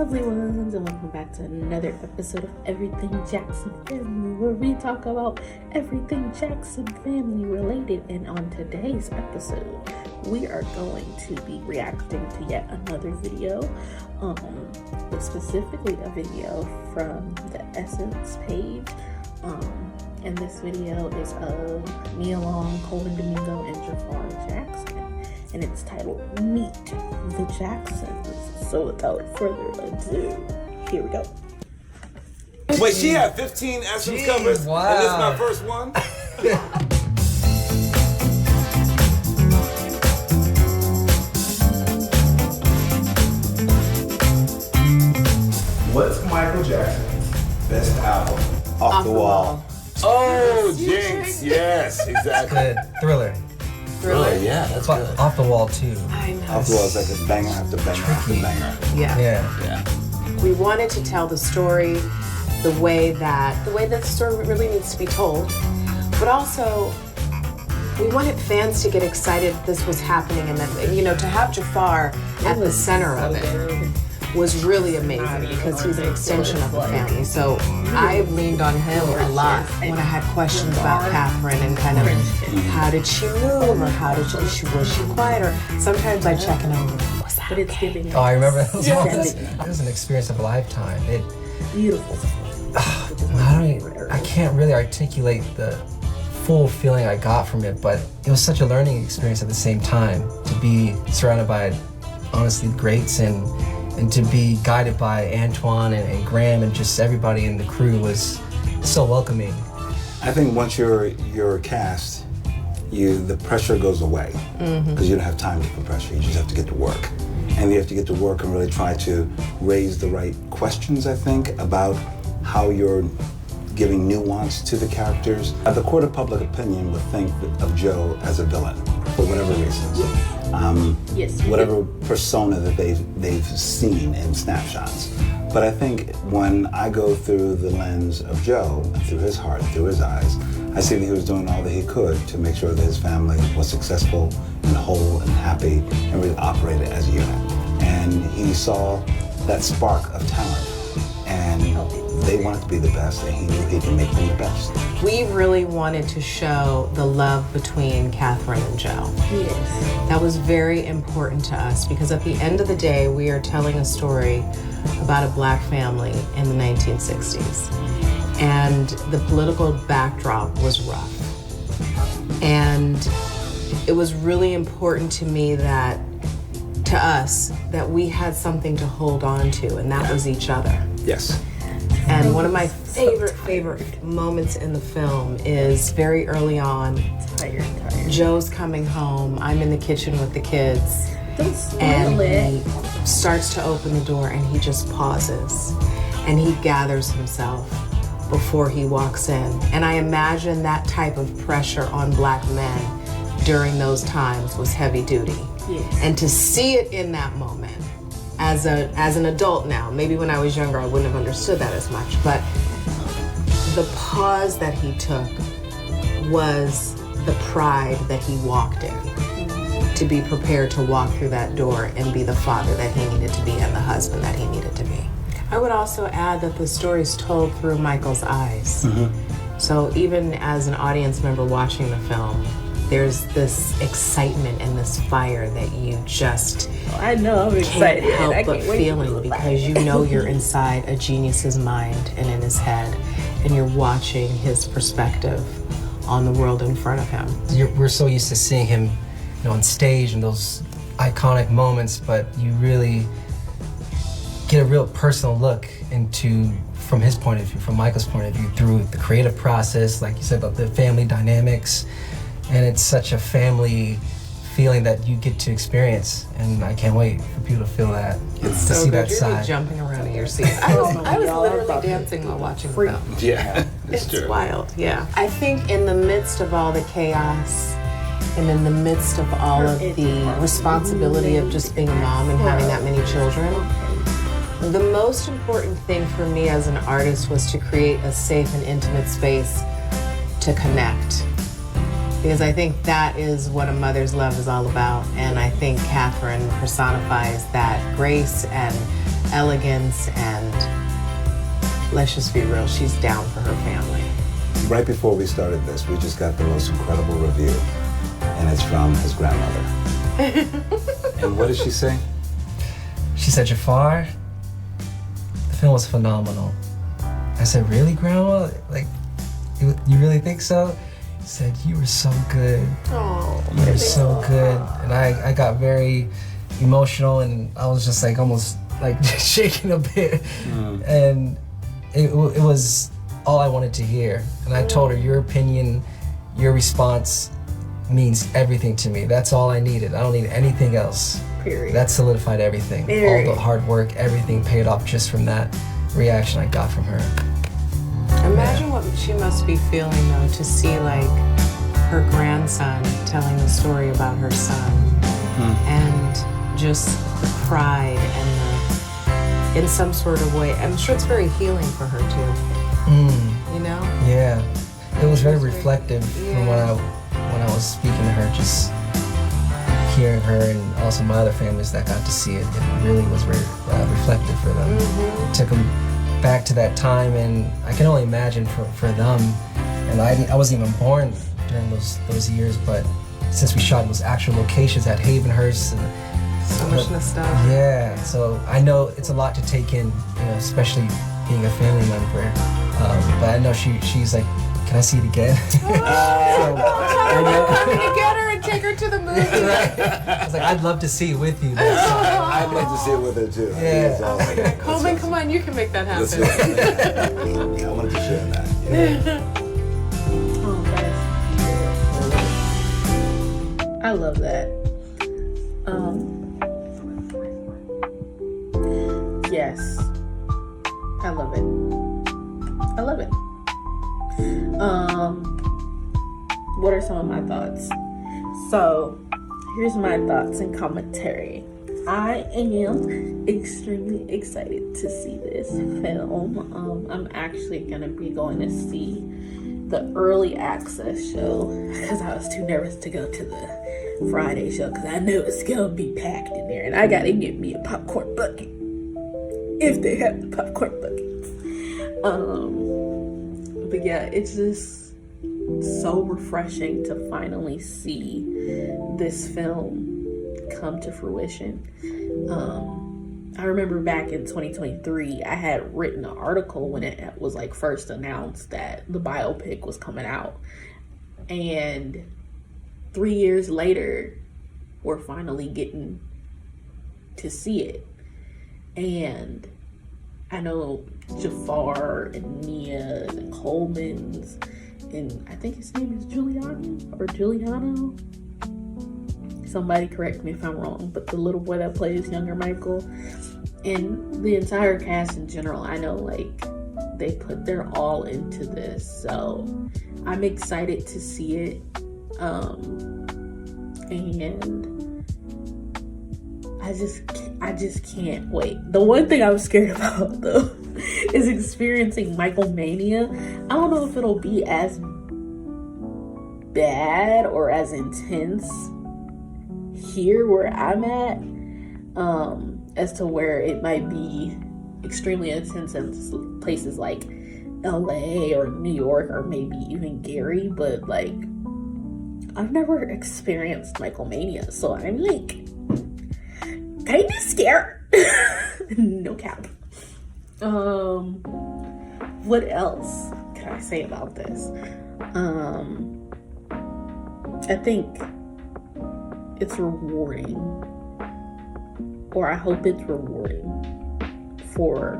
lovely ones, and welcome back to another episode of Everything Jackson Family, where we talk about everything Jackson family related. And on today's episode, we are going to be reacting to yet another video, but specifically a video from the Essence page. And this video is of Nia Long, Coleman Domingo, and Jafar Jackson, and it's titled Meet the Jacksons. So without further ado, here we go. Wait, she had 15 Essence covers, wow. And this is my first one? What's Michael Jackson's best album? Off the Wall. Oh, Jinx, yes, exactly. Good. Thriller. Yeah, that's good. Off the Wall too. I know. Off the Wall is like a banger after banger after banger. Yeah. We wanted to tell the story the way that the story really needs to be told, but also we wanted fans to get excited this was happening, and that, to have Jafar at the center of it was really amazing because he's an extension of the family. So I leaned on him a lot when I had questions about Catherine and kind of how did she move, or how did was she quiet, or sometimes I check and I'm like, was that okay? Oh, I remember those moments. It was an experience of a lifetime. Beautiful. I can't really articulate the full feeling I got from it, but it was such a learning experience at the same time to be surrounded by honestly greats and to be guided by Antoine and Graham and just everybody in the crew was so welcoming. I think once you're cast, the pressure goes away because you don't have time for pressure. You just have to get to work, and you have to get to work and really try to raise the right questions. I think about how you're giving nuance to the characters. The court of public opinion would think of Joe as a villain for whatever reasons. Whatever persona that they've seen in snapshots. But I think when I go through the lens of Joe, through his heart, through his eyes, I see that he was doing all that he could to make sure that his family was successful and whole and happy and really operated as a unit. And he saw that spark of talent, and they wanted to be the best, and he knew he could make them the best. We really wanted to show the love between Catherine and Joe. Yes. That was very important to us because at the end of the day, we are telling a story about a black family in the 1960s. And the political backdrop was rough. And it was really important to me that we had something to hold on to, and that was each other. Yes. And one of my favorite moments in the film is very early on. Tired. Joe's coming home, I'm in the kitchen with the kids, Don't spoil and it. he starts to open the door and he just pauses and he gathers himself before he walks in. And I imagine that type of pressure on black men during those times was heavy duty. Yes. And to see it in that moment, as an adult now, maybe when I was younger I wouldn't have understood that as much, but the pause that he took was the pride that he walked in, to be prepared to walk through that door and be the father that he needed to be and the husband that he needed to be. I would also add that the story's told through Michael's eyes. So even as an audience member watching the film, there's this excitement and this fire that you just I know, I'm excited. can't I help but can't wait to feeling do it. because you know you're inside a genius's mind and in his head, and you're watching his perspective on the world in front of him. We're so used to seeing him on stage and those iconic moments, but you really get a real personal look into, from his point of view, from Michael's point of view, through the creative process, like you said, about the family dynamics. And it's such a family feeling that you get to experience, and I can't wait for people to feel that, to So see good. that You're side. jumping around in your seat. I was literally dancing while watching the film. Yeah, It's wild, yeah. I think in the midst of all the chaos and in the midst of all of the responsibility of just being a mom and having that many children, the most important thing for me as an artist was to create a safe and intimate space to connect. Because I think that is what a mother's love is all about. And I think Catherine personifies that grace and elegance, and let's just be real, she's down for her family. Right before we started this, we just got the most incredible review, and it's from his grandmother. And what did she say? She said, Jafar, the film was phenomenal. I said, really, Grandma? Like, you really think so? She said, you were so good. Oh, You were so good. And I got very emotional, and I was just like almost like shaking a bit. And it was all I wanted to hear. And I told her, your opinion, your response means everything to me. That's all I needed. I don't need anything else. Period. That solidified everything. Period. All the hard work, everything paid off just from that reaction I got from her. Imagine what she must be feeling though, to see like her grandson telling the story about her son, and just the pride and in some sort of way. I'm sure it's very healing for her too. You know? Yeah, it was very reflective from when I was speaking to her, just hearing her, and also my other families that got to see it. It really was very reflective for them. It took them back to that time, and I can only imagine for them. And I wasn't even born during those years, but since we shot in those actual locations at Havenhurst, and So much nostalgia. yeah, so I know it's a lot to take in, you know, especially being a family member. But I know she's like, can I see it again? Coming to get her and take her to the movie. I was like, I'd love to see it with you. I'd like to see it with her too. I think it's awesome. Coleman, come on, you can make that That's happen. awesome. Yeah, I wanted to share that. Yeah. Oh, that's I love that. Yes, I love it. I love it. What are some of my thoughts? So, here's my thoughts and commentary. I am extremely excited to see this film. I'm actually gonna be going to see the early access show because I was too nervous to go to the Friday show because I know it's gonna be packed in there, and I gotta get me a popcorn bucket if they have the popcorn buckets. But yeah, it's just so refreshing to finally see this film come to fruition. I remember back in 2023, I had written an article when it was like first announced that the biopic was coming out. And 3 years later, we're finally getting to see it. And I know Jafar and Nia and Coleman's, and I think his name is Giuliano. Somebody correct me if I'm wrong, but the little boy that plays younger Michael, and the entire cast in general, I know like they put their all into this, so I'm excited to see it. And I just can't wait. The one thing I was scared about though is experiencing Michael mania. I don't know if it'll be as bad or as intense here where I'm at, as to where it might be extremely intense in places like LA or New York or maybe even Gary, but like I've never experienced Michael mania, so I'm like kind of scared. No cap. What else can I say about this? I think it's rewarding, or I hope it's rewarding for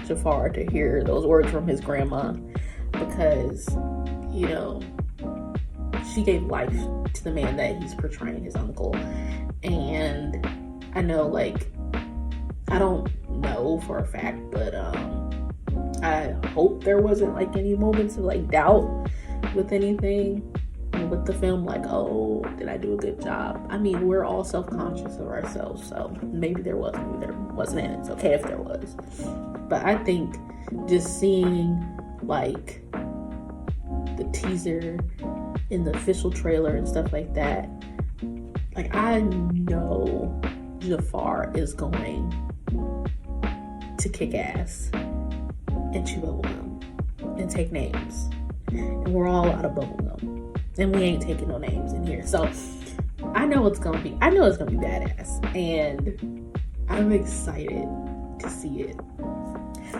Jafar to hear those words from his grandma, because, you know, she gave life to the man that he's portraying, his uncle. And I know, like, I don't know for a fact, but I hope there wasn't like any moments of like doubt with anything with the film, like, oh, did I do a good job? I mean, we're all self-conscious of ourselves, so maybe there was, maybe there wasn't, and it's okay if there was. But I think just seeing like the teaser in the official trailer and stuff like that, like I know Jafar is going to kick ass and chew bubblegum and take names. And we're all out of bubblegum. And we ain't taking no names in here. So I know it's gonna be badass. And I'm excited to see it.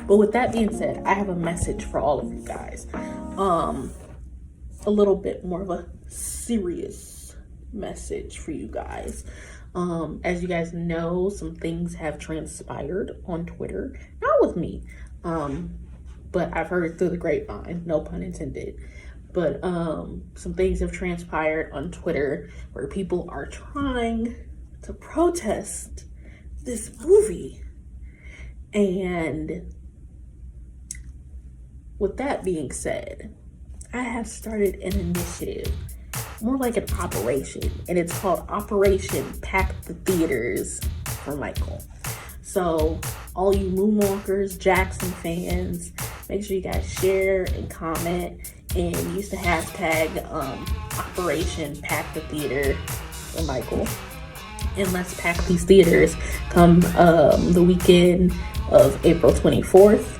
But with that being said, I have a message for all of you guys. A little bit more of a serious message for you guys. As you guys know, some things have transpired on Twitter. Not with me, but I've heard it through the grapevine, no pun intended. But some things have transpired on Twitter where people are trying to protest this movie. And with that being said, I have started an initiative, more like an operation, and it's called Operation Pack the Theaters for Michael. So all you Moonwalkers, Jackson fans, make sure you guys share and comment and use the hashtag Operation Pack the Theater for Michael. And let's pack these theaters come the weekend of April 24th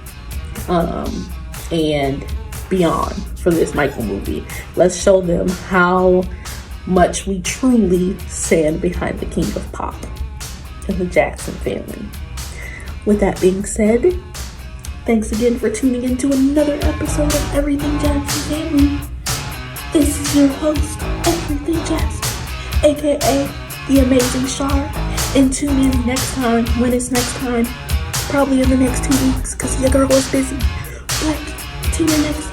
and beyond for this Michael movie. Let's show them how much we truly stand behind the King of Pop and the Jackson family. With that being said, thanks again for tuning in to another episode of Everything Jackson Family. This is your host, Everything Jackson, aka The Amazing Shar. And tune in next time, when it's next time, probably in the next 2 weeks, because your girl is busy. But tune in next time.